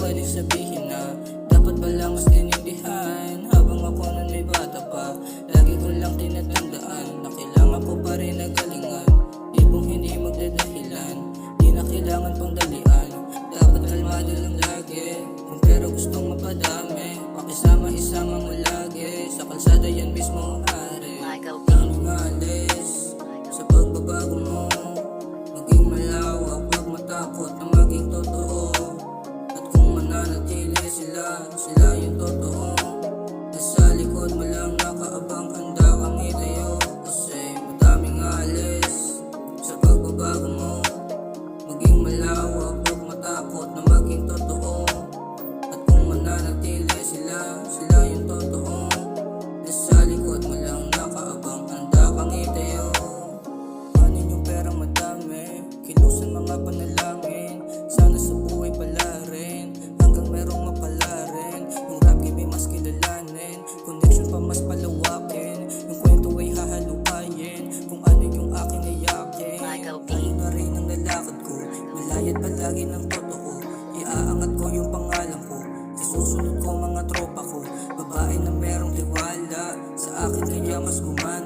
pwedeng sabihin na dapat palang mas dinindihan. Habang ako nun may bata pa, lagi ko lang tinatandaan na kailangan ko pa rin nagalingan. Ibong hindi magdadahilan, di na kailangan pang dalian. Dapat kalmado lang lagi, kung pero gustong mapadami, pakisama-isama mo lagi, sa kalsada yan mismo ang hari. Daming alis sa pagbabago mo, maging malawak, huwag matakot na maging totoo. At kung mananatili sila yung totoo. Nasa likod mo lang nakaabang, handa kang itayo. Kasi madaming alis sa pagbabago mo, maging malawak, huwag matakot na maging totoo. At kung mananatili sila yung totoo. Nasa likod mo lang nakaabang, handa kang itayo. Kanin yung perang madami, kilusan mga panalangin, sana sa buhay pala rin, hanggang merong mapala rin. Yung rap game ay mas kilalanin, connection pa mas palawakin, yung kwento ay hahalukayin, kung ano yung aking ayakin. Ano na rin ang nalakad ko, malayat palagi ng totoo. Iaangat ko yung pangalan ko, isusunod ko mga tropa ko, babae na merong tiwala sa akin kaya mas gumana.